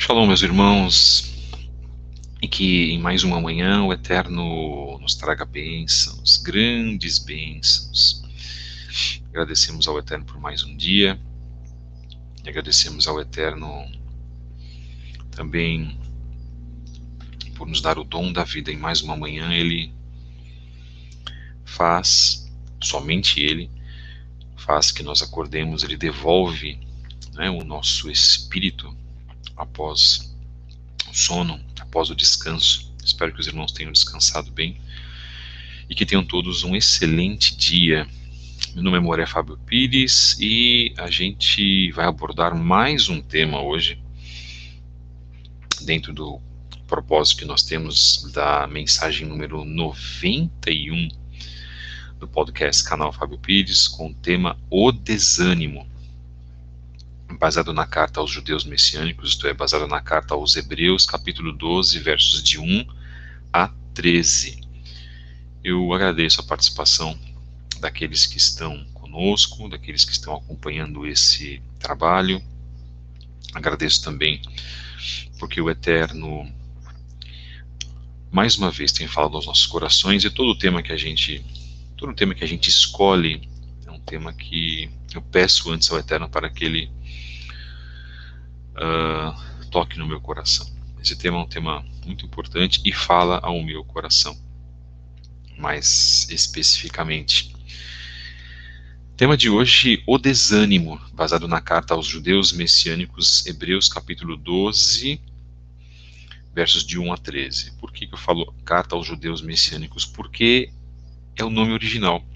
Shalom, meus irmãos, e que em mais uma manhã o Eterno nos traga bênçãos, grandes bênçãos. Agradecemos ao Eterno por mais um dia, e agradecemos ao Eterno também por nos dar o dom da vida em mais uma manhã. Ele faz, somente Ele, faz que nós acordemos, Ele devolve, o nosso espírito após o sono, após o descanso. Espero que os irmãos tenham descansado bem e que tenham todos um excelente dia. Meu nome é Moré Fábio Pires e a gente vai abordar mais um tema hoje, dentro do propósito que nós temos da mensagem número 91 do podcast Canal Fábio Pires, com o tema O Desânimo, baseado na carta aos judeus messiânicos, isto é, baseado na carta aos Hebreus, capítulo 12, versos de 1 a 13. Eu agradeço a participação daqueles que estão conosco, daqueles que estão acompanhando esse trabalho. Agradeço também porque o Eterno, mais uma vez, tem falado aos nossos corações, e todo tema que a gente escolhe é um tema que eu peço antes ao Eterno para que Ele toque no meu coração. Esse tema é um tema muito importante e fala ao meu coração, mais especificamente. Tema de hoje, o desânimo, baseado na carta aos judeus messiânicos, Hebreus capítulo 12, versos de 1 a 13. Por que eu falo carta aos judeus messiânicos? Porque é o nome original.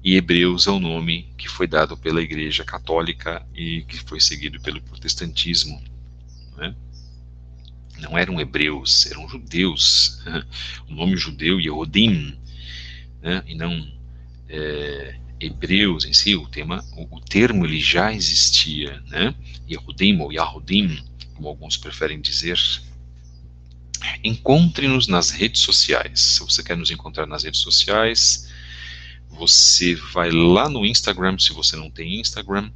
E Hebreus é o nome que foi dado pela Igreja Católica e que foi seguido pelo protestantismo. Não eram hebreus, eram judeus. O nome judeu, Yehudim, e não hebreus em si. O termo ele já existia, Yehudim ou Yahudim, como alguns preferem dizer. Encontre-nos nas redes sociais. Se você quer nos encontrar nas redes sociais, você vai lá no Instagram, se você não tem Instagram.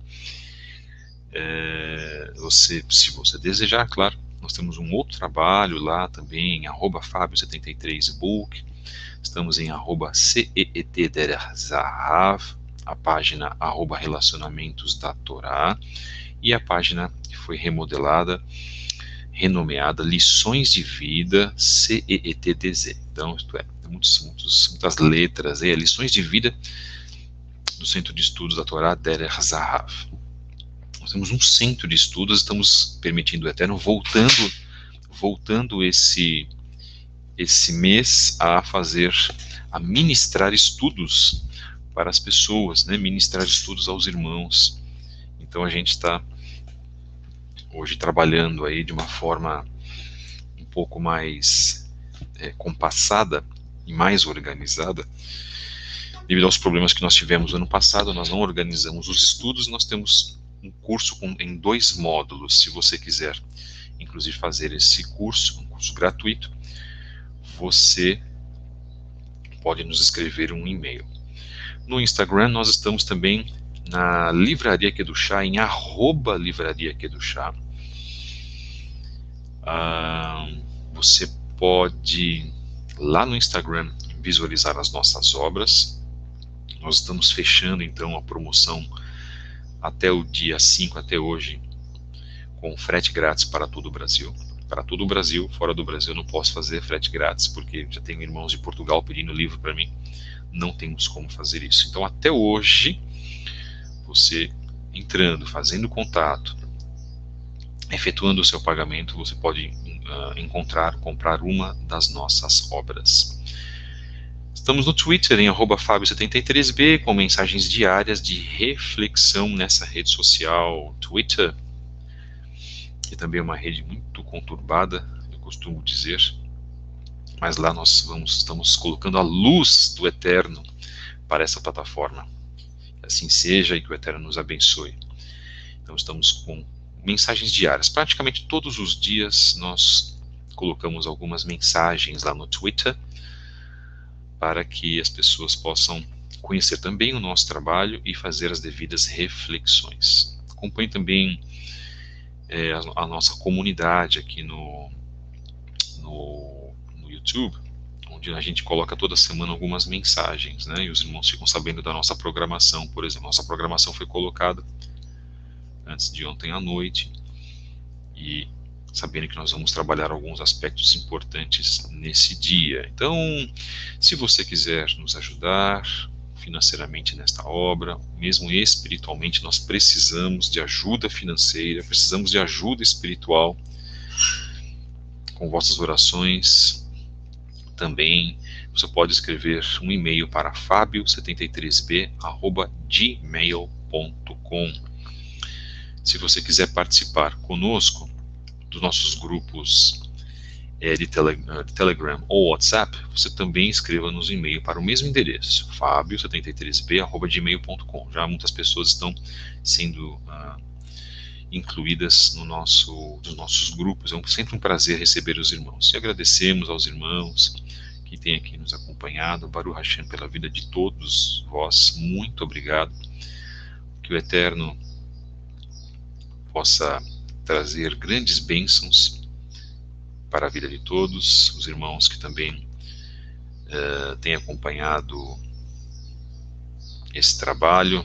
Se você desejar, claro, nós temos um outro trabalho lá também, em @Fábio73book. Estamos em @CEETDerzahav, a página @Relacionamentos da Torá, e a página que foi renomeada Lições de Vida, CEETDZ. Então, isto é, muitas letras, Lições de Vida do Centro de Estudos da Torá Derech Zahav. Nós temos um centro de estudos, estamos permitindo o Eterno voltando esse mês a ministrar estudos para as pessoas, ministrar estudos aos irmãos. Então a gente está hoje trabalhando aí de uma forma um pouco mais compassada e mais organizada. Devido aos problemas que nós tivemos no ano passado, nós não organizamos os estudos. Nós temos um curso em 2 módulos. Se você quiser, inclusive, fazer esse curso, um curso gratuito, você pode nos escrever um e-mail. No Instagram, nós estamos também na Livraria Kedushá, em @Livraria Kedushá. Você pode, lá no Instagram, visualizar as nossas obras. Nós estamos fechando, então, a promoção até o dia 5, até hoje, com frete grátis para todo o Brasil. Para todo o Brasil, fora do Brasil eu não posso fazer frete grátis, porque já tenho irmãos de Portugal pedindo livro para mim. Não temos como fazer isso. Então, até hoje, você entrando, fazendo contato, efetuando o seu pagamento, você pode comprar uma das nossas obras. Estamos no Twitter, em @Fábio73b, com mensagens diárias de reflexão nessa rede social. Twitter, que também é uma rede muito conturbada, eu costumo dizer, mas lá nós estamos colocando a luz do Eterno para essa plataforma. Que assim seja e que o Eterno nos abençoe. Então estamos com mensagens diárias. Praticamente todos os dias nós colocamos algumas mensagens lá no Twitter, para que as pessoas possam conhecer também o nosso trabalho e fazer as devidas reflexões. Acompanhe também a nossa comunidade aqui no YouTube, onde a gente coloca toda semana algumas mensagens, né? E os irmãos ficam sabendo da nossa programação. Por exemplo, nossa programação foi colocada antes de ontem à noite, e sabendo que nós vamos trabalhar alguns aspectos importantes nesse dia. Então, se você quiser nos ajudar financeiramente nesta obra, mesmo espiritualmente, nós precisamos de ajuda financeira, precisamos de ajuda espiritual. Com vossas orações também, você pode escrever um e-mail para fabio73b@gmail.com. Se você quiser participar conosco dos nossos grupos de Telegram ou WhatsApp, você também escreva nos e-mail para o mesmo endereço, fabio73b@gmail.com. Já muitas pessoas estão sendo incluídas nos nossos grupos. É sempre um prazer receber os irmãos. E agradecemos aos irmãos que têm aqui nos acompanhado. Baruch Hashem, pela vida de todos vós. Muito obrigado. Que o Eterno possa trazer grandes bênçãos para a vida de todos. Os irmãos que também têm acompanhado esse trabalho.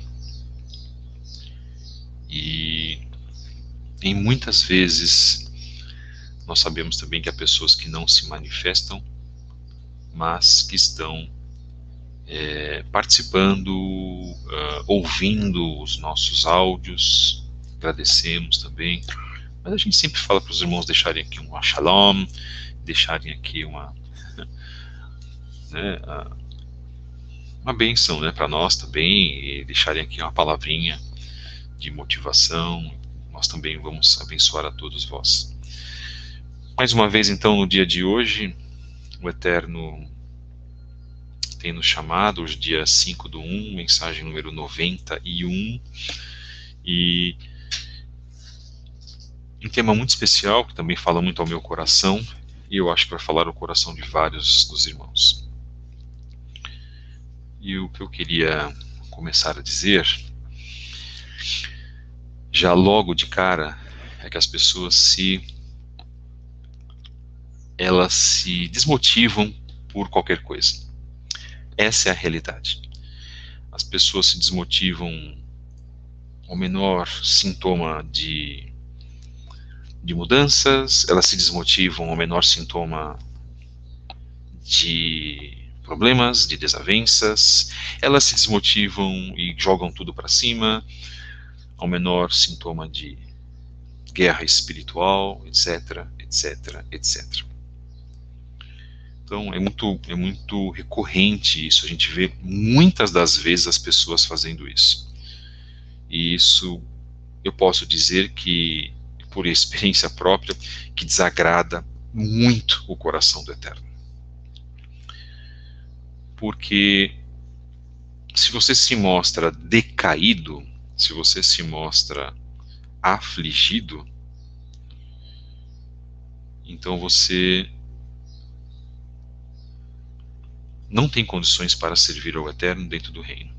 E em muitas vezes nós sabemos também que há pessoas que não se manifestam, mas que estão participando, ouvindo os nossos áudios. Agradecemos também. Mas a gente sempre fala para os irmãos deixarem aqui um shalom, deixarem aqui uma bênção, né, para nós também, e deixarem aqui uma palavrinha de motivação. Nós também vamos abençoar a todos vós. Mais uma vez, então, no dia de hoje, o Eterno tem nos chamado, hoje dia 5/1, mensagem número 91, e um tema muito especial, que também fala muito ao meu coração, e eu acho que vai falar ao coração de vários dos irmãos. E o que eu queria começar a dizer, já logo de cara, é que as pessoas elas se desmotivam por qualquer coisa. Essa é a realidade. As pessoas se desmotivam ao menor sintoma de mudanças, elas se desmotivam ao menor sintoma de problemas, de desavenças, elas se desmotivam e jogam tudo para cima, ao menor sintoma de guerra espiritual, etc, etc, etc. Então é muito recorrente isso, a gente vê muitas das vezes as pessoas fazendo isso. E isso eu posso dizer que, por experiência própria, que desagrada muito o coração do Eterno. Porque se você se mostra decaído, se você se mostra afligido, então você não tem condições para servir ao Eterno dentro do reino.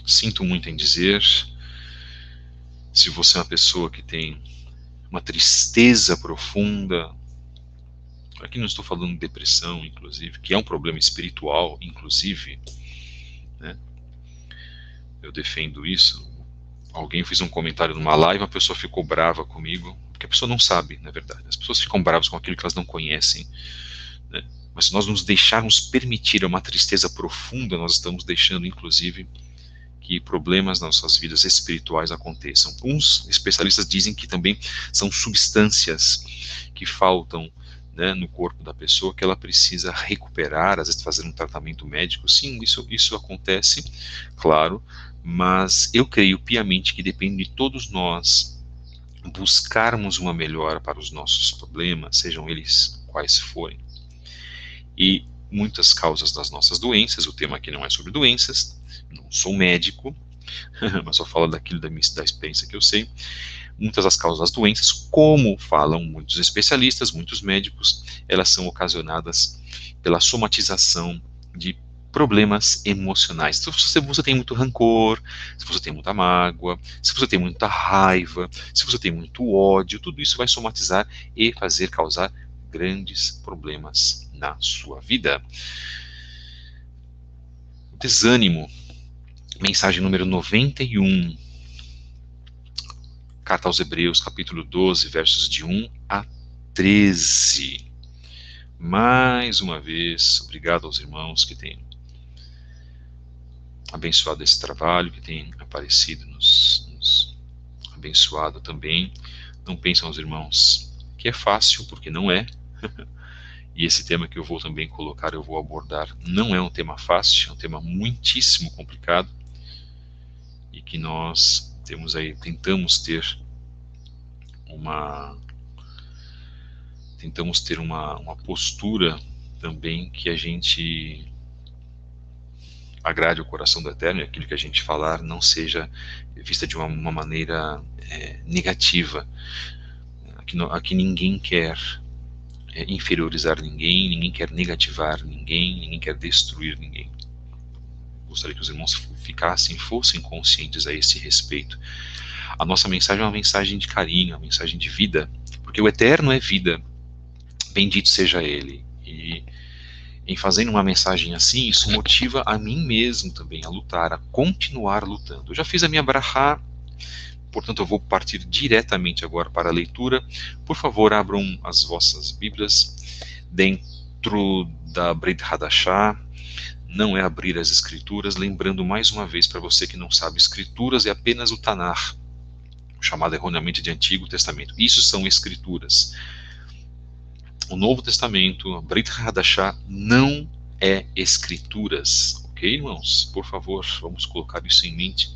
Sinto muito em dizer, se você é uma pessoa que tem uma tristeza profunda, aqui não estou falando de depressão, inclusive, que é um problema espiritual, inclusive, né? Eu defendo isso. Alguém fez um comentário numa live, a pessoa ficou brava comigo, porque a pessoa não sabe, na verdade. As pessoas ficam bravas com aquilo que elas não conhecem, né? Mas se nós nos deixarmos permitir uma tristeza profunda, nós estamos deixando, inclusive, que problemas nas nossas vidas espirituais aconteçam. Uns especialistas dizem que também são substâncias que faltam, né, no corpo da pessoa, que ela precisa recuperar, às vezes fazer um tratamento médico. Sim, isso acontece, claro, mas eu creio piamente que depende de todos nós buscarmos uma melhora para os nossos problemas, sejam eles quais forem. E muitas causas das nossas doenças, o tema aqui não é sobre doenças, não sou médico, mas só falo daquilo da experiência que eu sei. Muitas das causas das doenças, como falam muitos especialistas, muitos médicos, elas são ocasionadas pela somatização de problemas emocionais. Então, se você tem muito rancor, se você tem muita mágoa, se você tem muita raiva, se você tem muito ódio, tudo isso vai somatizar e causar grandes problemas na sua vida. Desânimo. Mensagem número 91. Carta aos Hebreus, capítulo 12, versos de 1 a 13. Mais uma vez, obrigado aos irmãos que têm abençoado esse trabalho, que têm aparecido, nos abençoado também. Não pensam os irmãos que é fácil, porque não é. E esse tema que eu vou também colocar, eu vou abordar, não é um tema fácil, é um tema muitíssimo complicado, e que nós tentamos ter uma postura também que a gente agrade o coração do Eterno, e aquilo que a gente falar não seja vista de uma maneira negativa. Aqui ninguém quer inferiorizar ninguém quer negativar ninguém quer destruir ninguém. Gostaria que os irmãos fossem conscientes a esse respeito. A nossa mensagem é uma mensagem de carinho, uma mensagem de vida, porque o Eterno é vida, bendito seja Ele. E em fazendo uma mensagem assim, isso motiva a mim mesmo também a lutar, a continuar lutando. Eu já fiz a minha brachá, portanto eu vou partir diretamente agora para a leitura. Por favor, abram as vossas Bíblias dentro da Brit Hadashah. Não é abrir as Escrituras, lembrando mais uma vez para você que não sabe, Escrituras é apenas o Tanar, chamado erroneamente de Antigo Testamento. Isso são Escrituras. O Novo Testamento, a Brit Hadashah, não é Escrituras. Ok, irmãos? Por favor, vamos colocar isso em mente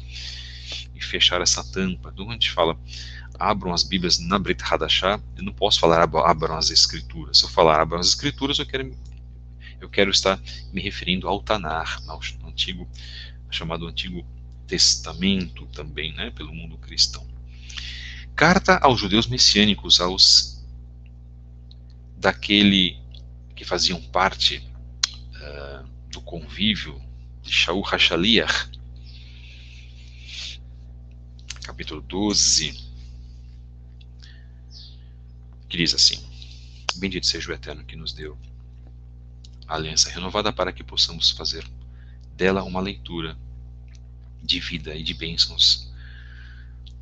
e fechar essa tampa. Quando a gente fala abram as Bíblias na Brit Hadashah, eu não posso falar abram as Escrituras. Se eu falar abram as Escrituras, eu quero estar me referindo ao Tanar, ao antigo, chamado Antigo Testamento também, né, pelo mundo cristão. Carta aos judeus messiânicos, daquele que faziam parte do convívio de Shaul HaShaliach, capítulo 12, que diz assim: Bendito seja o Eterno que nos deu a aliança renovada para que possamos fazer dela uma leitura de vida e de bênçãos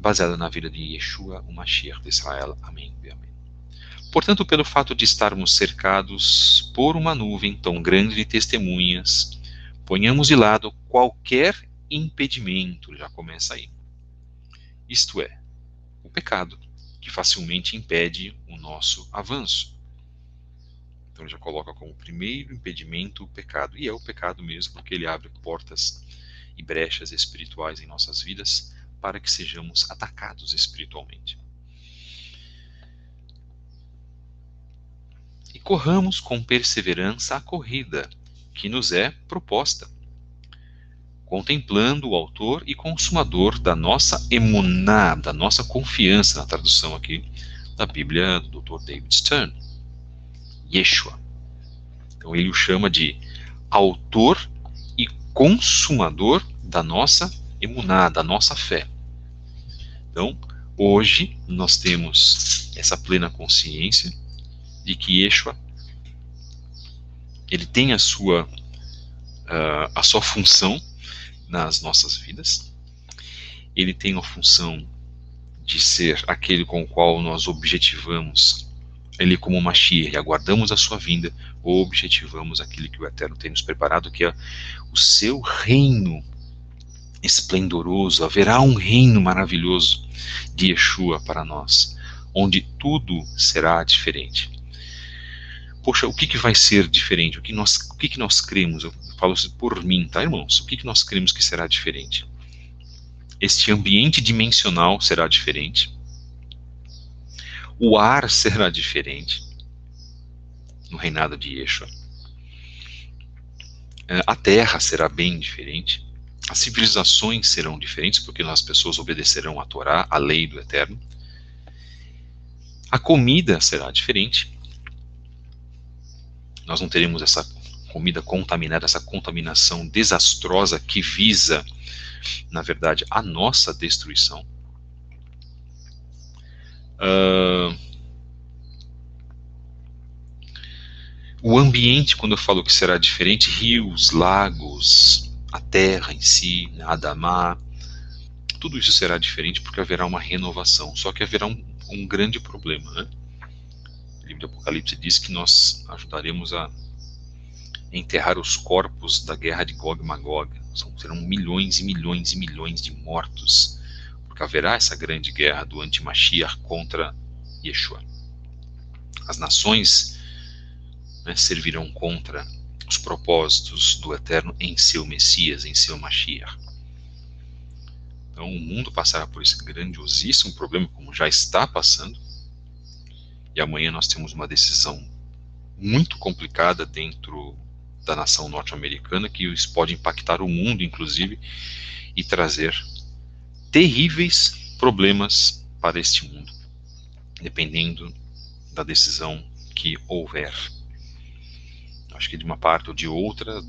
baseada na vida de Yeshua, o Mashiach de Israel. Amém e amém. Portanto, pelo fato de estarmos cercados por uma nuvem tão grande de testemunhas, ponhamos de lado qualquer impedimento, já começa aí. Isto é, o pecado, que facilmente impede o nosso avanço. Então ele já coloca como primeiro impedimento o pecado, e é o pecado mesmo, porque ele abre portas e brechas espirituais em nossas vidas para que sejamos atacados espiritualmente. E corramos com perseverança a corrida que nos é proposta, contemplando o autor e consumador da nossa emuná, da nossa confiança, na tradução aqui da Bíblia do Dr. David Stern, Yeshua. Então ele o chama de autor e consumador da nossa emuná, da nossa fé. Então, hoje nós temos essa plena consciência de que Yeshua, ele tem a sua função nas nossas vidas. Ele tem a função de ser aquele com o qual nós objetivamos, ele como Mashiach, e aguardamos a sua vinda, ou objetivamos aquilo que o Eterno tem nos preparado, que é o seu reino esplendoroso. Haverá um reino maravilhoso de Yeshua para nós, onde tudo será diferente. Poxa, o que vai ser diferente? O que nós cremos? Eu falo isso por mim, tá, irmãos? O que nós cremos que será diferente? Este ambiente dimensional será diferente. O ar será diferente no reinado de Yeshua. A terra será bem diferente. As civilizações serão diferentes, porque as pessoas obedecerão à Torá, à lei do Eterno. A comida será diferente. Nós não teremos essa comida contaminada, essa contaminação desastrosa que visa, na verdade, a nossa destruição. O ambiente, quando eu falo que será diferente, rios, lagos, a terra em si, a Adamá, tudo isso será diferente porque haverá uma renovação. Só que haverá um grande problema, né? O livro do Apocalipse diz que nós ajudaremos a enterrar os corpos da guerra de Gog e Magog. Serão milhões e milhões e milhões de mortos, porque haverá essa grande guerra do anti-Mashiach contra Yeshua. As nações, né, servirão contra os propósitos do Eterno em seu Messias, em seu Mashiach. Então o mundo passará por esse grandiosíssimo problema, como já está passando, e amanhã nós temos uma decisão muito complicada dentro da nação norte-americana, que isso pode impactar o mundo, inclusive, e trazer terríveis problemas para este mundo, dependendo da decisão que houver. Acho que de uma parte ou de outra,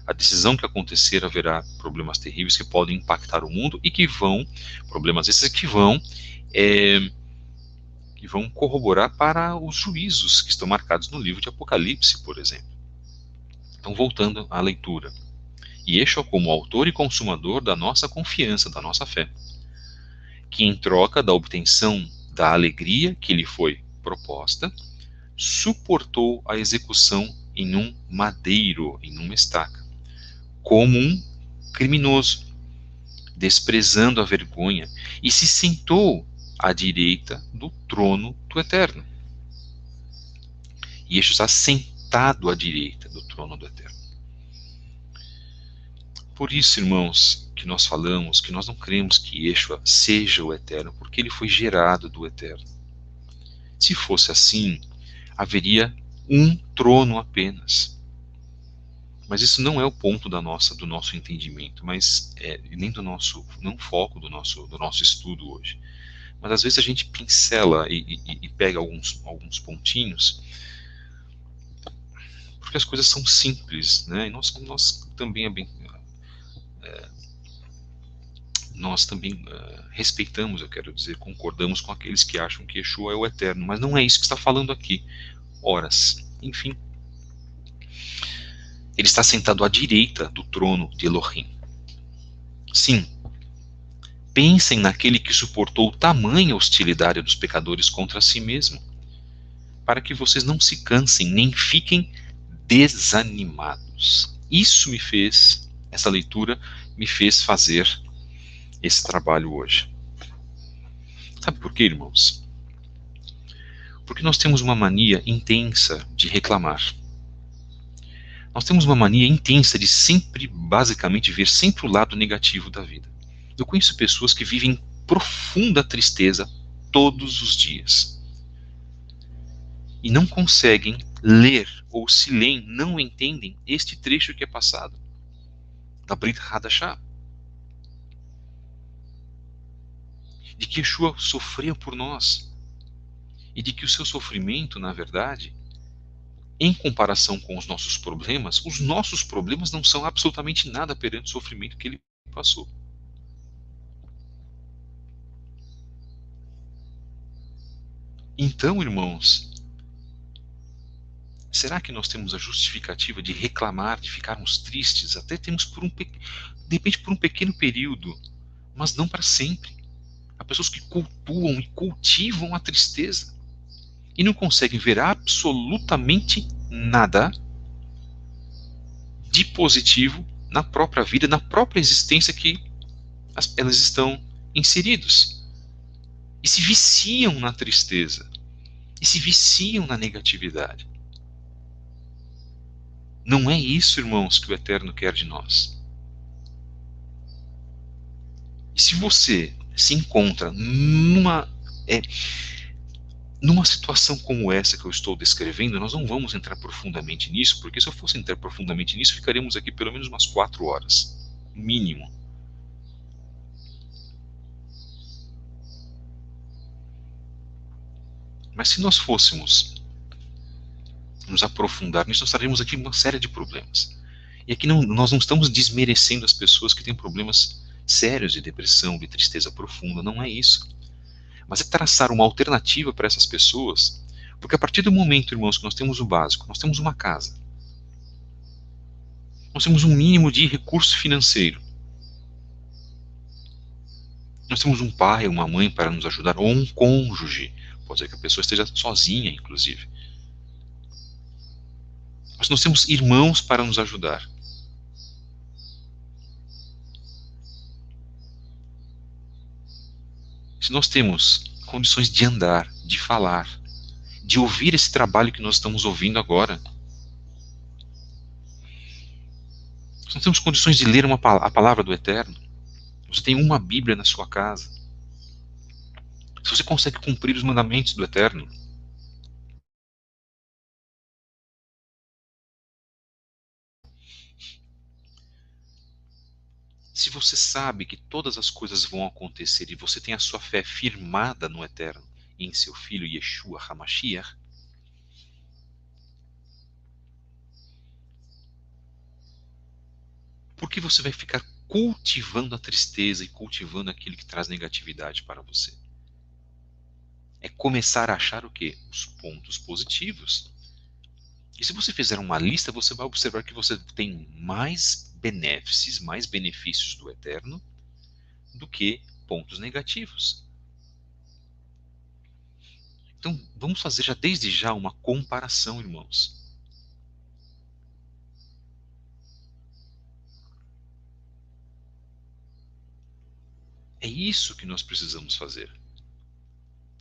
a decisão que acontecer, haverá problemas terríveis que podem impactar o mundo e que vão, problemas esses que vão corroborar para os juízos que estão marcados no livro de Apocalipse, por exemplo. Então, voltando à leitura. Yeshua como autor e consumador da nossa confiança, da nossa fé, que em troca da obtenção da alegria que lhe foi proposta, suportou a execução em um madeiro, em uma estaca, como um criminoso, desprezando a vergonha, e se sentou à direita do trono do Eterno. Yeshua está sentado à direita do trono do Eterno. Por isso, irmãos, que nós falamos que nós não cremos que Yeshua seja o Eterno, porque ele foi gerado do Eterno. Se fosse assim, haveria um trono apenas. Mas isso não é o ponto do nosso entendimento, mas nem do nosso, não o foco do nosso estudo hoje. Mas às vezes a gente pincela e pega alguns pontinhos, porque as coisas são simples, né? E nós também respeitamos, eu quero dizer, concordamos com aqueles que acham que Yeshua é o Eterno, mas não é isso que está falando aqui. Horas, enfim. Ele está sentado à direita do trono de Elohim. Sim, pensem naquele que suportou tamanha hostilidade dos pecadores contra si mesmo, para que vocês não se cansem, nem fiquem desanimados. Essa leitura me fez fazer esse trabalho hoje. Sabe por quê, irmãos? Porque nós temos uma mania intensa de reclamar. Nós temos uma mania intensa de sempre, basicamente, ver sempre o lado negativo da vida. Eu conheço pessoas que vivem profunda tristeza todos os dias. E não conseguem ler, ou se leem, não entendem este trecho que é passado, da Brit Hadashah. De que Yeshua sofreu por nós. E de que o seu sofrimento, na verdade, em comparação com os nossos problemas não são absolutamente nada perante o sofrimento que ele passou. Então, irmãos, será que nós temos a justificativa de reclamar, de ficarmos tristes? Até temos de repente por um pequeno período, mas não para sempre. Há pessoas que cultuam e cultivam a tristeza e não conseguem ver absolutamente nada de positivo na própria vida, na própria existência que elas estão inseridos. E se viciam na tristeza. E se viciam na negatividade. Não é isso, irmãos, que o Eterno quer de nós. E se você se encontra numa situação como essa que eu estou descrevendo, nós não vamos entrar profundamente nisso, porque se eu fosse entrar profundamente nisso, ficaríamos aqui pelo menos umas 4 horas, mínimo. Mas se nós fôssemos nos aprofundar nisso, nós traremos aqui uma série de problemas. E aqui nós não estamos desmerecendo as pessoas que têm problemas sérios de depressão, de tristeza profunda, não é isso. Mas é traçar uma alternativa para essas pessoas, porque a partir do momento, irmãos, que nós temos o básico, nós temos uma casa, nós temos um mínimo de recurso financeiro, nós temos um pai, uma mãe para nos ajudar, ou um cônjuge, pode ser que a pessoa esteja sozinha, inclusive. Mas nós temos irmãos para nos ajudar. Se nós temos condições de andar, de falar, de ouvir esse trabalho que nós estamos ouvindo agora, se nós temos condições de ler a palavra do Eterno, você tem uma Bíblia na sua casa, se você consegue cumprir os mandamentos do Eterno, se você sabe que todas as coisas vão acontecer e você tem a sua fé firmada no Eterno e em seu Filho Yeshua HaMashiach, por que você vai ficar cultivando a tristeza e cultivando aquilo que traz negatividade para você? É começar a achar o quê? Os pontos positivos. E se você fizer uma lista, você vai observar que você tem mais benefícios do Eterno do que pontos negativos. Então, vamos fazer já desde já uma comparação, irmãos. É isso que nós precisamos fazer.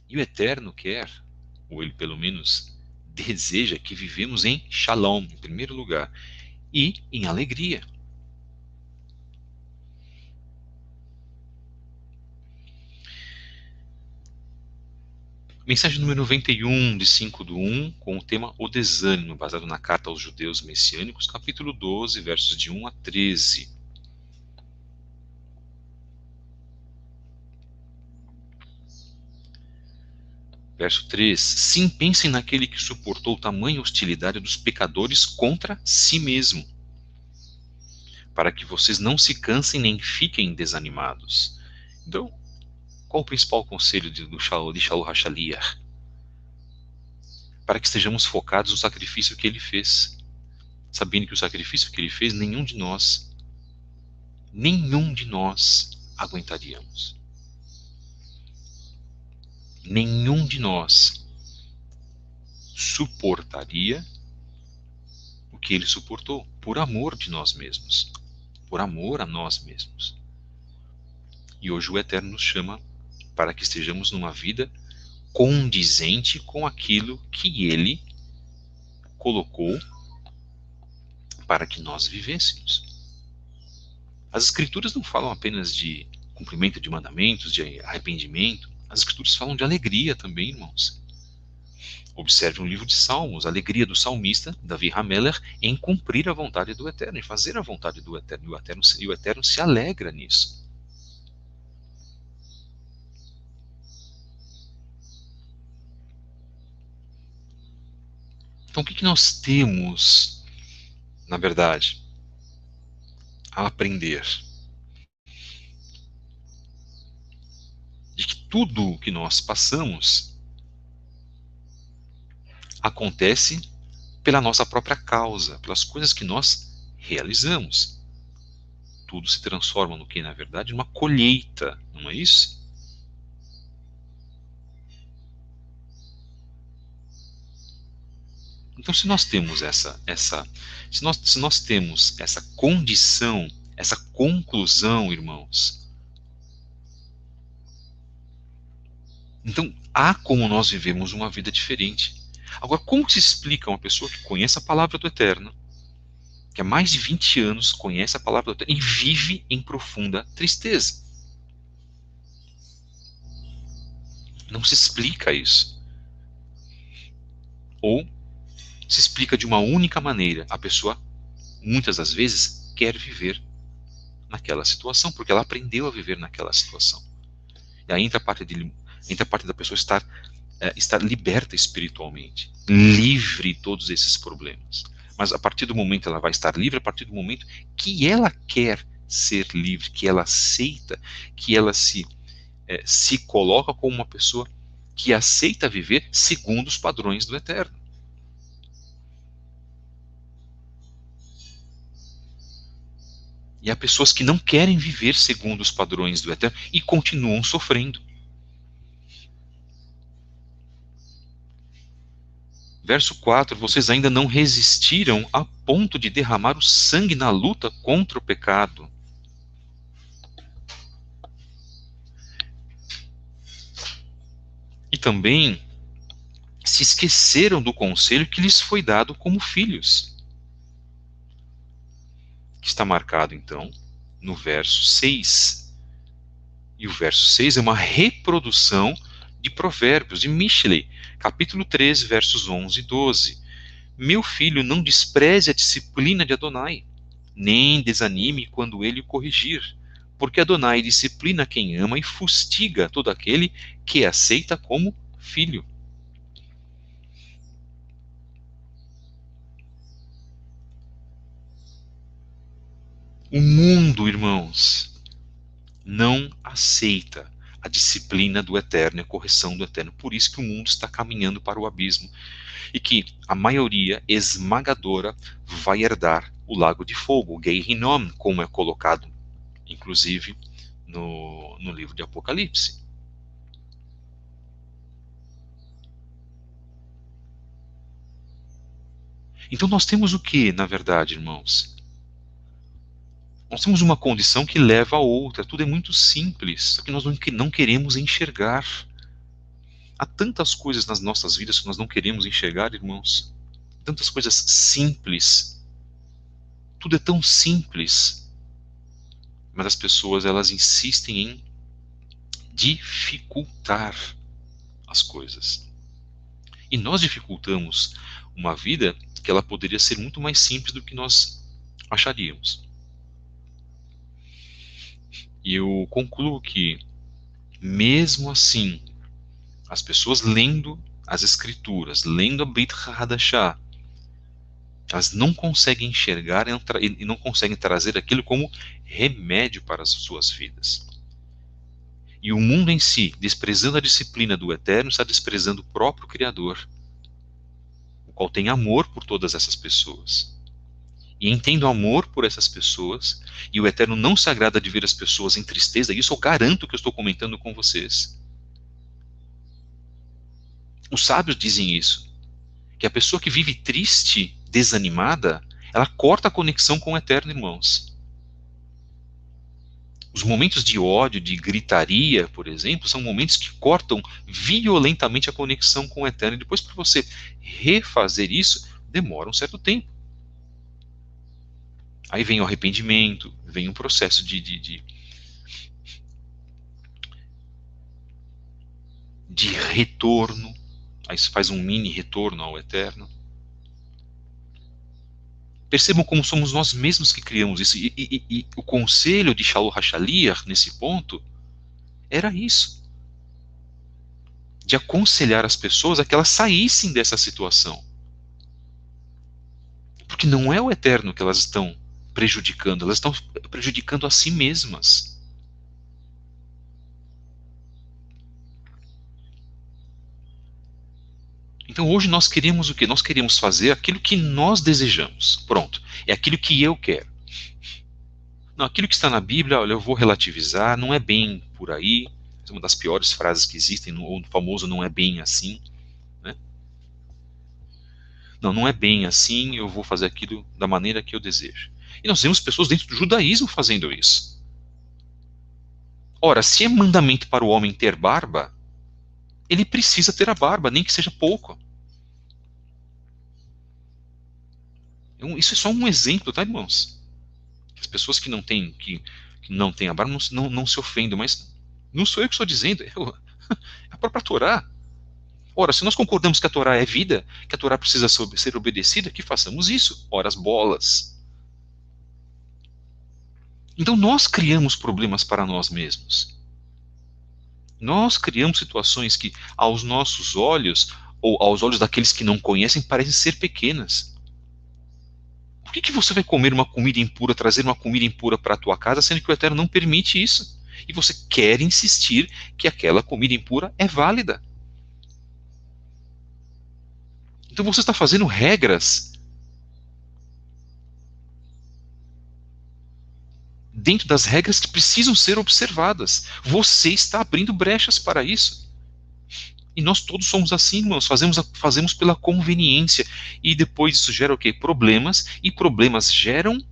E o Eterno quer, ou ele pelo menos deseja, que vivemos em Shalom, em primeiro lugar, e em alegria. Mensagem número 91, de 5/1, com o tema O Desânimo, baseado na Carta aos Judeus Messiânicos, capítulo 12, versos de 1 a 13. Verso 3. Sim, pensem naquele que suportou tamanha hostilidade dos pecadores contra si mesmo, para que vocês não se cansem nem fiquem desanimados. Então, qual o principal conselho de Shaul HaShaliach? Para que estejamos focados no sacrifício que ele fez, sabendo que o sacrifício que ele fez, nenhum de nós aguentaríamos. Nenhum de nós suportaria o que ele suportou, por amor de nós mesmos, por amor a nós mesmos. E hoje o Eterno nos chama para que estejamos numa vida condizente com aquilo que ele colocou para que nós vivêssemos. As Escrituras não falam apenas de cumprimento de mandamentos, de arrependimento. As Escrituras falam de alegria também, irmãos. Observe um livro de Salmos, a alegria do salmista, Davi HaMelech, em cumprir a vontade do Eterno, em fazer a vontade do Eterno, e o Eterno se alegra nisso. Então, o que nós temos, na verdade, a aprender? De que tudo o que nós passamos acontece pela nossa própria causa, pelas coisas que nós realizamos. Tudo se transforma no que, na verdade, uma colheita, não é isso? Então, se nós temos se nós temos essa condição, essa conclusão, irmãos, então há como nós vivemos uma vida diferente. Agora, como se explica uma pessoa que conhece a palavra do Eterno, que há mais de 20 anos conhece a palavra do Eterno e vive em profunda tristeza? Não se explica isso. Ou se explica de uma única maneira. A pessoa, muitas das vezes, quer viver naquela situação, porque ela aprendeu a viver naquela situação. E aí entra a parte da pessoa estar estar liberta espiritualmente, livre de todos esses problemas. Mas a partir do momento ela vai estar livre, a partir do momento que ela quer ser livre, que ela aceita, que ela se coloca como uma pessoa que aceita viver segundo os padrões do Eterno. E há pessoas que não querem viver segundo os padrões do Eterno e continuam sofrendo. Verso 4, vocês ainda não resistiram a ponto de derramar o sangue na luta contra o pecado. E também se esqueceram do conselho que lhes foi dado como filhos. Que está marcado, então, no verso 6. E o verso 6 é uma reprodução de Provérbios, de Mishlei, capítulo 13, versos 11 e 12. Meu filho, não despreze a disciplina de Adonai, nem desanime quando ele o corrigir, porque Adonai disciplina quem ama e fustiga todo aquele que aceita como filho. O mundo, irmãos, não aceita a disciplina do Eterno, a correção do Eterno. Por isso que o mundo está caminhando para o abismo. E que a maioria esmagadora vai herdar o lago de fogo, o Gehinnom, como é colocado, inclusive, no livro de Apocalipse. Então nós temos o que, na verdade, irmãos? Nós temos uma condição que leva a outra, tudo é muito simples, só que nós não queremos enxergar. Há tantas coisas nas nossas vidas que nós não queremos enxergar, irmãos. Tantas coisas simples. Tudo é tão simples. Mas as pessoas, elas insistem em dificultar as coisas. E nós dificultamos uma vida que ela poderia ser muito mais simples do que nós acharíamos. E eu concluo que, mesmo assim, as pessoas lendo as Escrituras, lendo a Brit Hadashah, elas não conseguem enxergar e não conseguem trazer aquilo como remédio para as suas vidas. E o mundo em si, desprezando a disciplina do Eterno, está desprezando o próprio Criador, o qual tem amor por todas essas pessoas. E entendo amor por essas pessoas, e o Eterno não se agrada de ver as pessoas em tristeza, isso eu garanto que eu estou comentando com vocês. Os sábios dizem isso, que a pessoa que vive triste, desanimada, ela corta a conexão com o Eterno, irmãos. Os momentos de ódio, de gritaria, por exemplo, são momentos que cortam violentamente a conexão com o Eterno. E depois, para você refazer isso, demora um certo tempo. Aí vem o arrependimento, vem um processo de retorno. Aí você faz um mini retorno ao Eterno. Percebam como somos nós mesmos que criamos isso. E o conselho de Shalom Hashaliach, nesse ponto, era isso. De aconselhar as pessoas a que elas saíssem dessa situação. Porque não é o Eterno que elas estão prejudicando, elas estão prejudicando a si mesmas. Então hoje nós queremos o quê? Nós queremos fazer aquilo que nós desejamos. Pronto. É aquilo que eu quero. Não, aquilo que está na Bíblia, olha, eu vou relativizar, não é bem por aí. É uma das piores frases que existem, o famoso não é bem assim. Né? Não, não é bem assim, eu vou fazer aquilo da maneira que eu desejo. E nós vemos pessoas dentro do judaísmo fazendo isso. Ora, se é mandamento para o homem ter barba, ele precisa ter a barba, nem que seja pouco. Isso é só um exemplo, tá, irmãos? As pessoas que não têm a barba não se ofendem, mas não sou eu que estou dizendo, é a própria Torá. Ora, se nós concordamos que a Torá é vida, que a Torá precisa ser obedecida, que façamos isso. Ora, as bolas. Então nós criamos problemas para nós mesmos. Nós criamos situações que, aos nossos olhos, ou aos olhos daqueles que não conhecem, parecem ser pequenas. Por que você vai comer uma comida impura, trazer uma comida impura para a tua casa, sendo que o Eterno não permite isso? E você quer insistir que aquela comida impura é válida. Então você está fazendo regras dentro das regras que precisam ser observadas. Você está abrindo brechas para isso. E nós todos somos assim, irmãos, fazemos pela conveniência. E depois isso gera o quê? Problemas, e problemas geram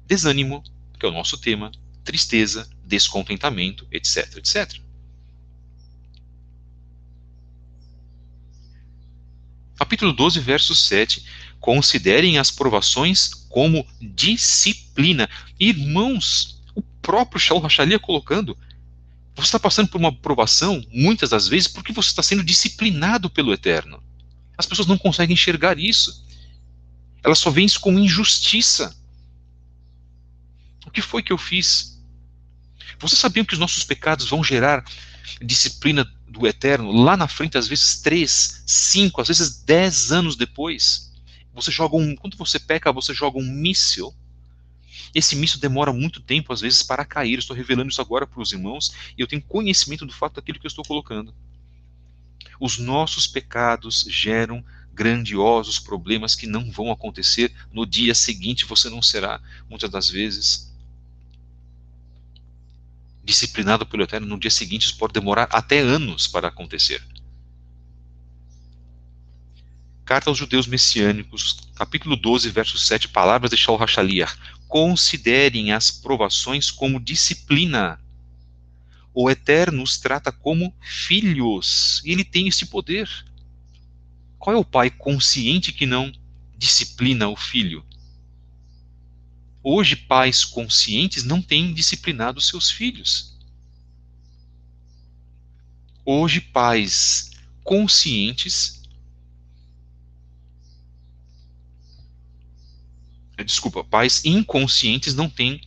desânimo, que é o nosso tema, tristeza, descontentamento, etc, etc. Capítulo 12, verso 7. Considerem as provações como disciplina. Irmãos, o próprio Shaul Hachalia colocando, você está passando por uma provação, muitas das vezes, porque você está sendo disciplinado pelo Eterno. As pessoas não conseguem enxergar isso. Elas só veem isso como injustiça. O que foi que eu fiz? Vocês sabiam que os nossos pecados vão gerar disciplina do Eterno lá na frente, às vezes 3, 5, às vezes 10 anos depois? Quando você peca, você joga um míssil. Esse míssil demora muito tempo, às vezes, para cair. Eu estou revelando isso agora para os irmãos e eu tenho conhecimento do fato daquilo que eu estou colocando. Os nossos pecados geram grandiosos problemas que não vão acontecer no dia seguinte. Você não será, muitas das vezes, disciplinado pelo Eterno no dia seguinte. Isso pode demorar até anos para acontecer. Carta aos Judeus Messiânicos, capítulo 12, verso 7, palavras de Shaul Hachaliah. Considerem as provações como disciplina. O Eterno os trata como filhos, e ele tem esse poder. Qual é o pai consciente que não disciplina o filho? Hoje, pais conscientes não têm disciplinado seus filhos. Hoje, pais conscientes, pais inconscientes não têm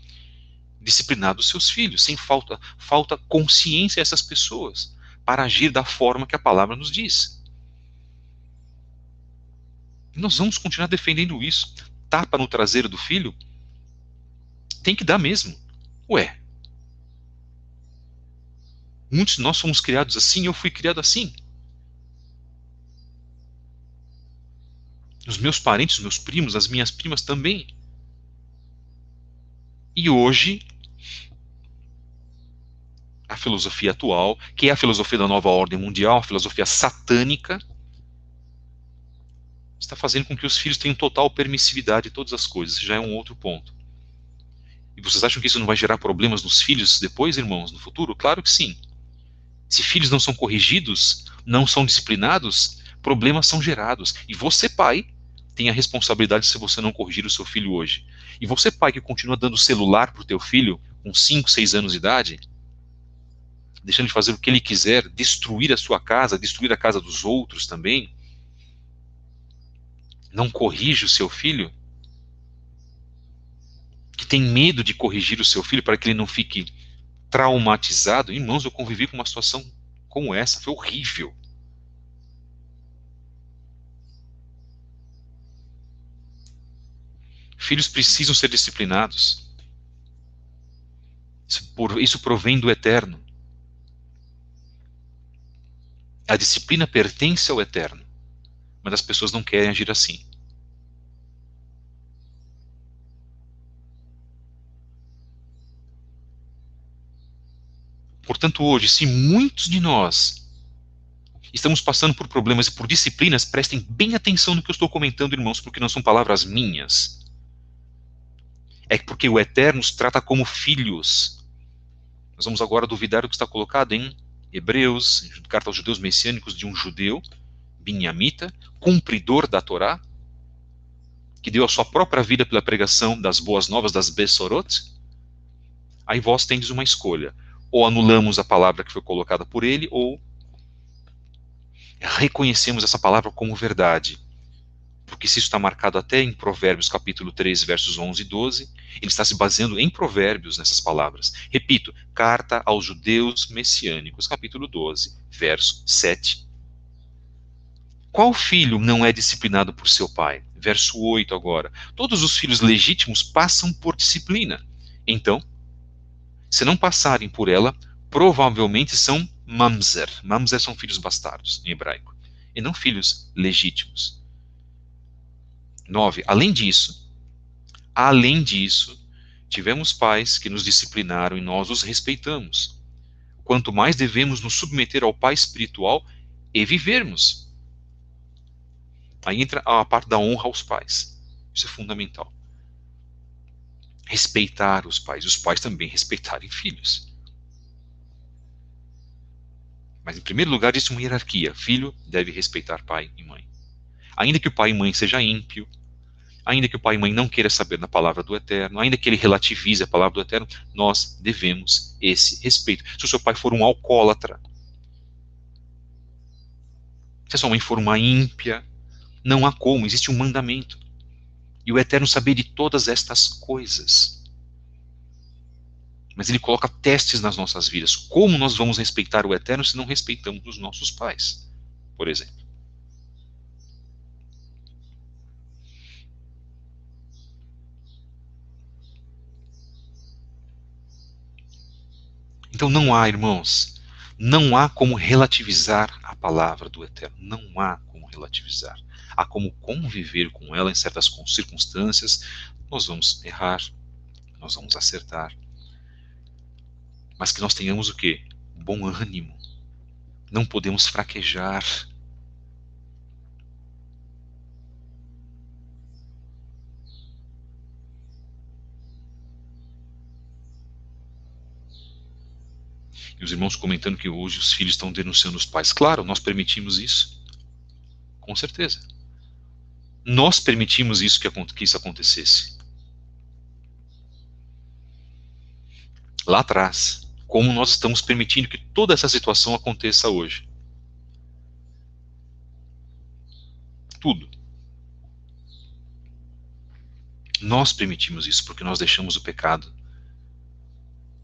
disciplinado seus filhos, sem falta consciência a essas pessoas para agir da forma que a palavra nos diz. E nós vamos continuar defendendo isso. Tapa no traseiro do filho tem que dar mesmo. Ué, muitos de nós fomos criados assim, eu fui criado assim. Os meus parentes, os meus primos, as minhas primas também. E hoje, a filosofia atual, que é a filosofia da nova ordem mundial, a filosofia satânica, está fazendo com que os filhos tenham total permissividade de todas as coisas. Isso já é um outro ponto. E vocês acham que isso não vai gerar problemas nos filhos depois, irmãos, no futuro? Claro que sim. Se filhos não são corrigidos, não são disciplinados, problemas são gerados. E você, pai, tem a responsabilidade se você não corrigir o seu filho hoje. E você, pai, que continua dando celular para o teu filho com 5, 6 anos de idade, deixando de fazer o que ele quiser, destruir a sua casa, destruir a casa dos outros também, não corrige o seu filho, que tem medo de corrigir o seu filho para que ele não fique traumatizado. Irmãos, eu convivi com uma situação como essa, foi horrível. Filhos precisam ser disciplinados. Isso provém do Eterno. A disciplina pertence ao Eterno, mas as pessoas não querem agir assim. Portanto, hoje, se muitos de nós estamos passando por problemas e por disciplinas, prestem bem atenção no que eu estou comentando, irmãos, porque não são palavras minhas. É porque o Eterno os trata como filhos. Nós vamos agora duvidar o que está colocado em Hebreus, em carta aos judeus messiânicos, de um judeu, binhamita, cumpridor da Torá, que deu a sua própria vida pela pregação das boas novas, das Bessorot. Aí vós tendes uma escolha. Ou anulamos a palavra que foi colocada por ele, ou reconhecemos essa palavra como verdade. porque se isso está marcado até em Provérbios capítulo 3, versos 11 e 12, ele está se baseando em Provérbios nessas palavras. Repito, carta aos judeus messiânicos, capítulo 12, verso 7. Qual filho não é disciplinado por seu pai? Verso 8 agora. Todos os filhos legítimos passam por disciplina. Então, se não passarem por ela, provavelmente são mamzer. Mamzer são filhos bastardos, em hebraico, e não filhos legítimos. 9. Além disso, tivemos pais que nos disciplinaram e nós os respeitamos. Quanto mais devemos nos submeter ao pai espiritual e vivermos. Aí entra a parte da honra aos pais. Isso é fundamental. Respeitar os pais também respeitarem filhos. Mas em primeiro lugar existe uma hierarquia. Filho deve respeitar pai e mãe. Ainda que o pai e mãe seja ímpio, ainda que o pai e mãe não queira saber da palavra do Eterno, ainda que ele relativize a palavra do Eterno, nós devemos esse respeito. Se o seu pai for um alcoólatra, se a sua mãe for uma ímpia, não há como, existe um mandamento. E o Eterno sabia de todas estas coisas. Mas ele coloca testes nas nossas vidas. Como nós vamos respeitar o Eterno se não respeitamos os nossos pais, por exemplo? Então não há, irmãos, não há como relativizar a palavra do Eterno. Não há como relativizar. Há como conviver com ela em certas circunstâncias. Nós vamos errar, nós vamos acertar. Mas que nós tenhamos o quê? Bom ânimo. Não podemos fraquejar. E os irmãos comentando que hoje os filhos estão denunciando os pais. Claro, nós permitimos isso. Com certeza. Nós permitimos isso que isso acontecesse. Lá atrás. Como nós estamos permitindo que toda essa situação aconteça hoje. Tudo. Nós permitimos isso porque nós deixamos o pecado.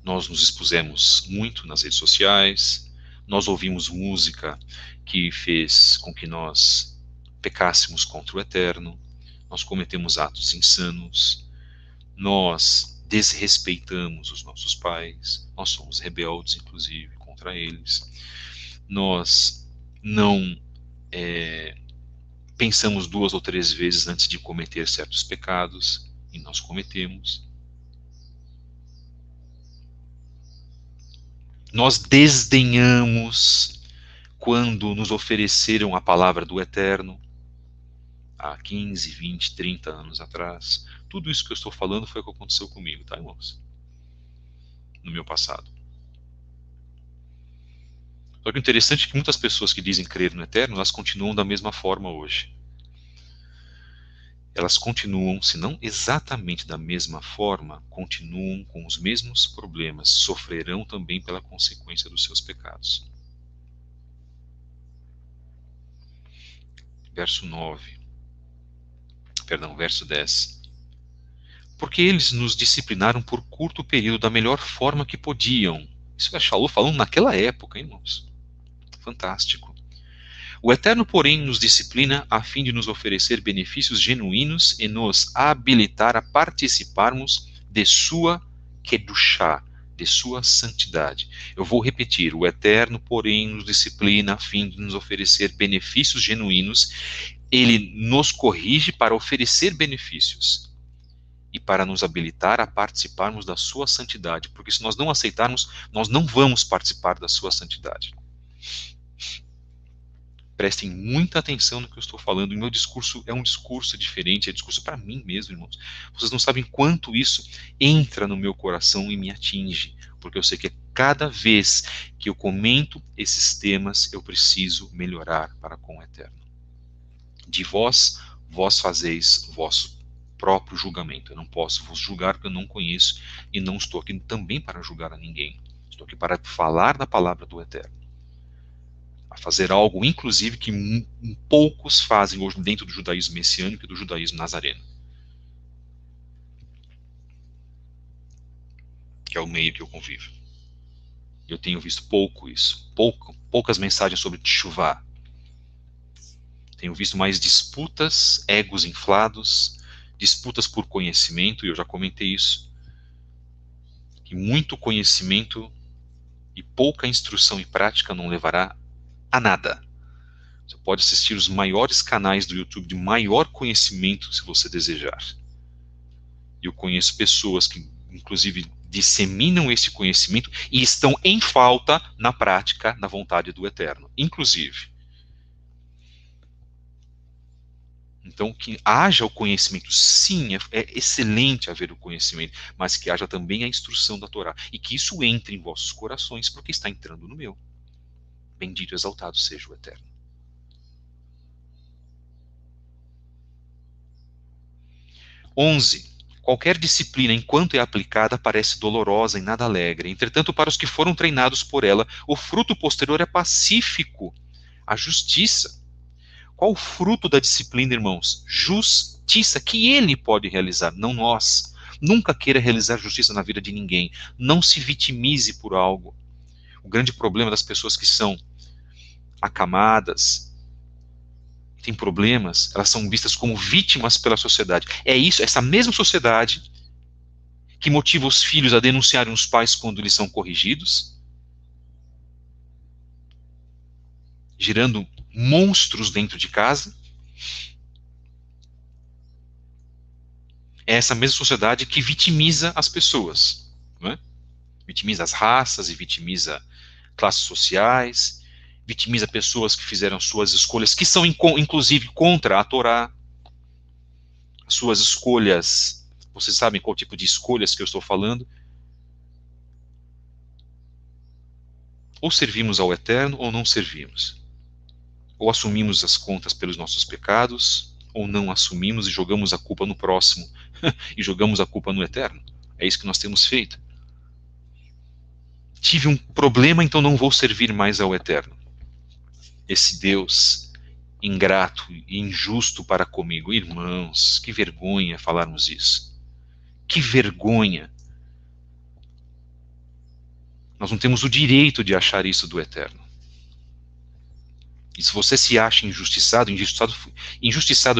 Nós nos expusemos muito nas redes sociais. Nós ouvimos música que fez com que nós pecássemos contra o Eterno. Nós cometemos atos insanos. Nós desrespeitamos os nossos pais. Nós somos rebeldes, inclusive, contra eles. Nós não pensamos 2 ou 3 vezes antes de cometer certos pecados, e nós cometemos. Nós desdenhamos quando nos ofereceram a palavra do Eterno, há 15, 20, 30 anos atrás. Tudo isso que eu estou falando foi o que aconteceu comigo, tá, irmãos? No meu passado. Só que o interessante é que muitas pessoas que dizem crer no Eterno, elas continuam da mesma forma hoje. Elas continuam, se não exatamente da mesma forma, continuam com os mesmos problemas, sofrerão também pela consequência dos seus pecados. Verso 10. Porque eles nos disciplinaram por curto período da melhor forma que podiam. Isso é Shaul falando naquela época, hein, irmãos? Fantástico. O Eterno, porém, nos disciplina a fim de nos oferecer benefícios genuínos e nos habilitar a participarmos de sua kedushá, de sua santidade. Eu vou repetir. O Eterno, porém, nos disciplina a fim de nos oferecer benefícios genuínos. Ele nos corrige para oferecer benefícios e para nos habilitar a participarmos da sua santidade, porque se nós não aceitarmos, nós não vamos participar da sua santidade. Prestem muita atenção no que eu estou falando. O meu discurso é um discurso diferente, é discurso para mim mesmo, irmãos. Vocês não sabem quanto isso entra no meu coração e me atinge, porque eu sei que cada vez que eu comento esses temas, eu preciso melhorar para com o Eterno. De vós, vós fazeis vosso próprio julgamento. Eu não posso vos julgar porque eu não conheço e não estou aqui também para julgar a ninguém. Estou aqui para falar da palavra do Eterno. a fazer algo, inclusive, que poucos fazem hoje dentro do judaísmo messiânico e do judaísmo nazareno, que é o meio que eu convivo. Eu tenho visto pouco isso, poucas mensagens sobre teshuvá. Tenho visto mais disputas, egos inflados, disputas por conhecimento, e eu já comentei isso, que muito conhecimento e pouca instrução e prática não levará a nada. Você pode assistir os maiores canais do YouTube de maior conhecimento, se você desejar. Eu conheço pessoas que, inclusive, disseminam esse conhecimento e estão em falta na prática, na vontade do Eterno, inclusive. Então, que haja o conhecimento, sim, é excelente haver o conhecimento, mas que haja também a instrução da Torá, e que isso entre em vossos corações, porque está entrando no meu. Bendito e exaltado seja o Eterno. 11. Qualquer disciplina, enquanto é aplicada, parece dolorosa e nada alegre. Entretanto, para os que foram treinados por ela, o fruto posterior é pacífico, a justiça. Qual o fruto da disciplina, irmãos? Justiça, que ele pode realizar, não nós. Nunca queira realizar justiça na vida de ninguém. Não se vitimize por algo. O grande problema das pessoas que são acamadas, têm problemas, elas são vistas como vítimas pela sociedade. É isso, essa mesma sociedade que motiva os filhos a denunciarem os pais quando eles são corrigidos, gerando monstros dentro de casa. É essa mesma sociedade que vitimiza as pessoas, não é? Vitimiza as raças e vitimiza classes sociais, vitimiza pessoas que fizeram suas escolhas, que são inclusive contra a Torá. As suas escolhas, vocês sabem qual tipo de escolhas que eu estou falando? Ou servimos ao Eterno ou não servimos. Ou assumimos as contas pelos nossos pecados, ou não assumimos e jogamos a culpa no próximo, e jogamos a culpa no Eterno. É isso que nós temos feito. Tive um problema, então não vou servir mais ao Eterno. Esse Deus ingrato e injusto para comigo. Irmãos, que vergonha falarmos isso. Que vergonha. Nós não temos o direito de achar isso do Eterno. E se você se acha injustiçado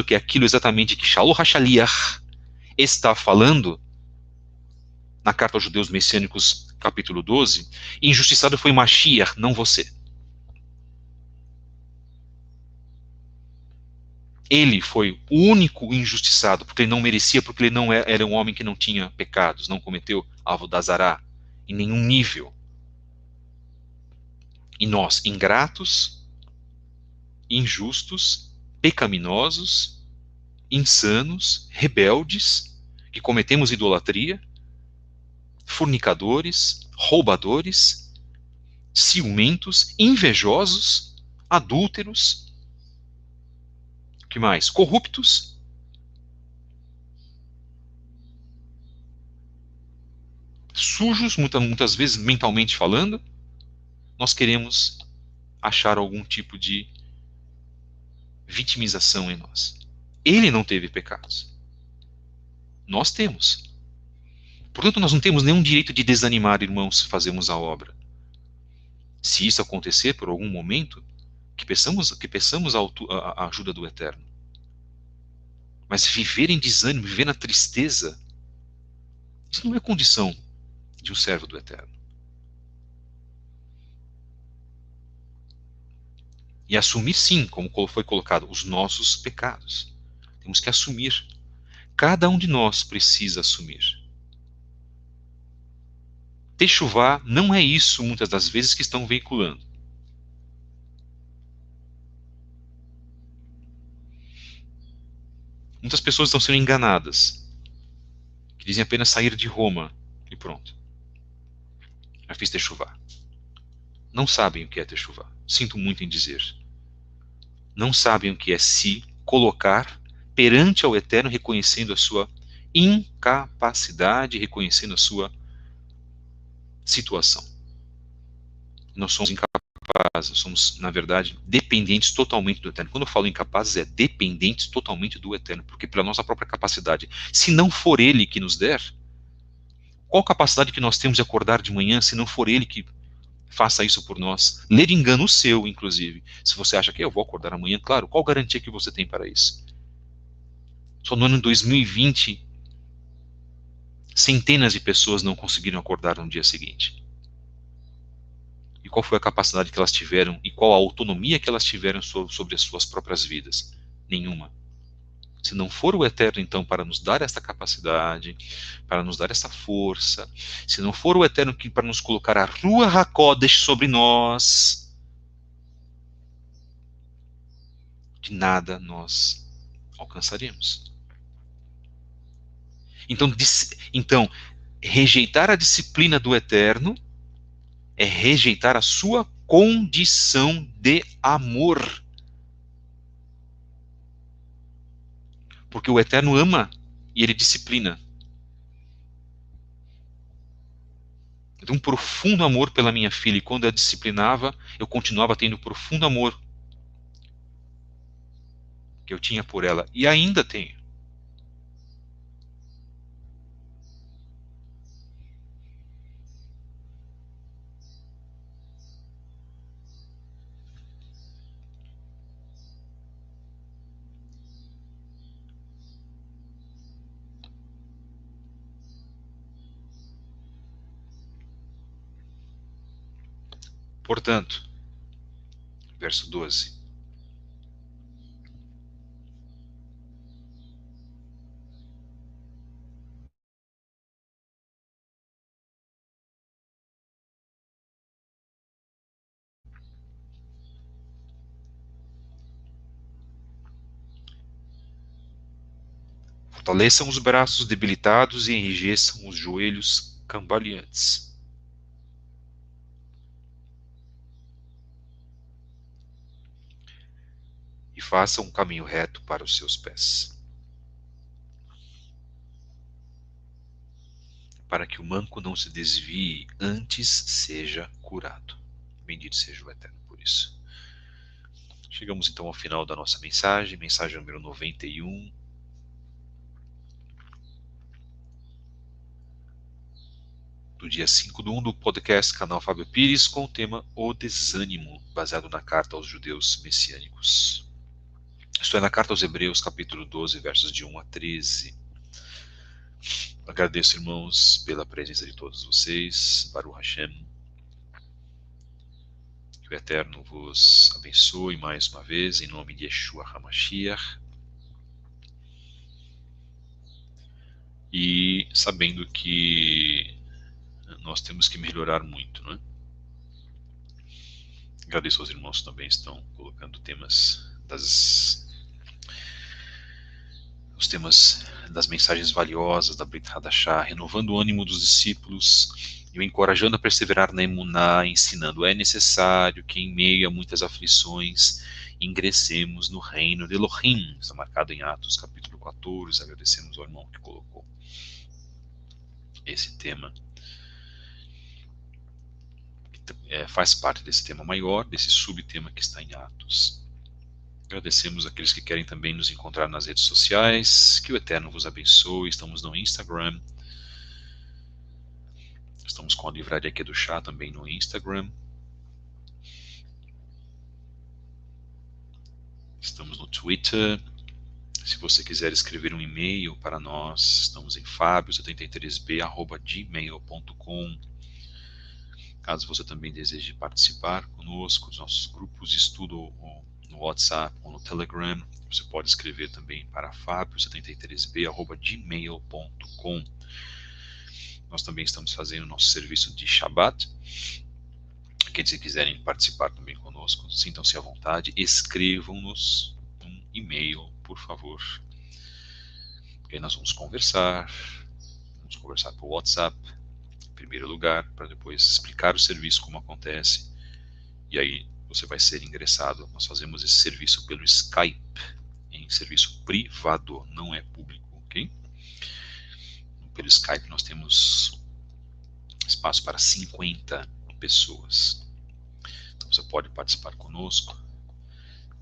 que é aquilo exatamente que Shaul HaShaliach está falando, na carta aos judeus messiânicos, capítulo 12, injustiçado foi Mashiach, não você. Ele foi o único injustiçado, porque ele não merecia, porque ele não era um homem que não tinha pecados, não cometeu avodazará em nenhum nível. E nós, ingratos, injustos, pecaminosos, insanos, rebeldes, que cometemos idolatria, fornicadores, roubadores, ciumentos, invejosos, adúlteros, que mais? Corruptos, sujos, muitas vezes mentalmente falando. Nós queremos achar algum tipo de vitimização em nós. Ele não teve pecados. Nós temos. Portanto, nós não temos nenhum direito de desanimar, irmãos, se fazemos a obra. Se isso acontecer por algum momento, que peçamos a ajuda do Eterno. Mas viver em desânimo, viver na tristeza, isso não é condição de um servo do Eterno. E assumir, sim, como foi colocado, os nossos pecados. Temos que assumir. Cada um de nós precisa assumir. Techuvá não é isso, muitas das vezes, que estão veiculando. Muitas pessoas estão sendo enganadas, que dizem apenas sair de Roma e pronto. Já fiz techuvá. Não sabem o que é techuvá. Sinto muito em dizer. Não sabem o que é se colocar perante ao Eterno, reconhecendo a sua incapacidade, reconhecendo a sua situação. Nós somos incapazes incapazes, somos, na verdade, dependentes totalmente do Eterno. Quando eu falo incapazes, é dependentes totalmente do Eterno, porque pela nossa própria capacidade, se não for Ele que nos der, qual capacidade que nós temos de acordar de manhã se não for Ele que faça isso por nós? Ler engano seu, inclusive. Se você acha que eu vou acordar amanhã, claro, qual garantia que você tem para isso? Só no ano 2020, centenas de pessoas não conseguiram acordar no dia seguinte. E qual foi a capacidade que elas tiveram e qual a autonomia que elas tiveram sobre as suas próprias vidas? Nenhuma. Se não for o Eterno, então, para nos dar esta capacidade, para nos dar essa força, se não for o Eterno que para nos colocar a Ruach HaKodesh sobre nós, de nada nós alcançaremos. Então, rejeitar a disciplina do Eterno é rejeitar a sua condição de amor. Porque o Eterno ama e ele disciplina. Então, um profundo amor pela minha filha, e quando eu a disciplinava, eu continuava tendo profundo amor que eu tinha por ela, e ainda tenho. Portanto, verso 12. Fortaleçam os braços debilitados e enrijeçam os joelhos cambaleantes. E façam um caminho reto para os seus pés. Para que o manco não se desvie, antes seja curado. Bendito seja o Eterno por isso. Chegamos então ao final da nossa mensagem número 91. Do dia 5/1 do podcast Canal Fábio Pires, com o tema O Desânimo, baseado na carta aos judeus messiânicos. Isto é, na carta aos Hebreus, capítulo 12, versos de 1 a 13. Agradeço, irmãos, pela presença de todos vocês. Baruch Hashem. Que o Eterno vos abençoe mais uma vez, em nome de Yeshua HaMashiach. E sabendo que nós temos que melhorar muito, não é? Agradeço aos irmãos que também estão colocando os temas das mensagens valiosas da Brit Hadashah, renovando o ânimo dos discípulos e o encorajando a perseverar na emuná, ensinando. É necessário que em meio a muitas aflições ingressemos no reino de Elohim. Está marcado em Atos capítulo 14. Agradecemos ao irmão que colocou esse tema. Faz parte desse tema maior, desse subtema que está em Atos. Agradecemos aqueles que querem também nos encontrar nas redes sociais. Que o Eterno vos abençoe. Estamos no Instagram. Estamos com a livraria aqui do chá também no Instagram. Estamos no Twitter. Se você quiser escrever um e-mail para nós, estamos em fabio73b@gmail.com. Caso você também deseje participar conosco, dos nossos grupos de estudo no WhatsApp ou no Telegram, você pode escrever também para fabio73b@gmail.com. Nós também estamos fazendo nosso serviço de Shabbat. Aqueles que quiserem participar também conosco, sintam-se à vontade, escrevam-nos um e-mail, por favor. E aí nós vamos conversar por WhatsApp, em primeiro lugar, para depois explicar o serviço, como acontece, e aí você vai ser ingressado. Nós fazemos esse serviço pelo Skype, em serviço privado, não é público, ok? Pelo Skype nós temos espaço para 50 pessoas. Então você pode participar conosco.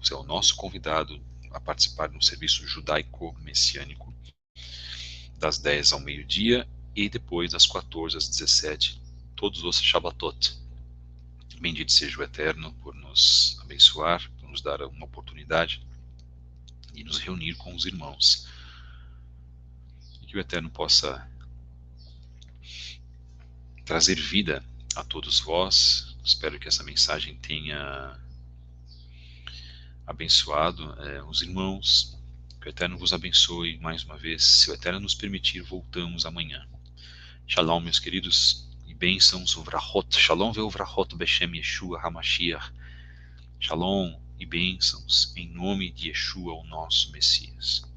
Você é o nosso convidado a participar no serviço judaico-messiânico das 10 ao meio-dia e depois das 14 às 17, todos os Shabbatot. Bendito seja o Eterno por nos abençoar, por nos dar uma oportunidade e nos reunir com os irmãos. E que o Eterno possa trazer vida a todos vós. Espero que essa mensagem tenha abençoado os irmãos. Que o Eterno vos abençoe mais uma vez. Se o Eterno nos permitir, voltamos amanhã. Shalom, meus queridos, e bênçãos, uvrahot. Shalom veuvrahot beshem Yeshua HaMashiach. Shalom e bênçãos em nome de Yeshua, o nosso Messias.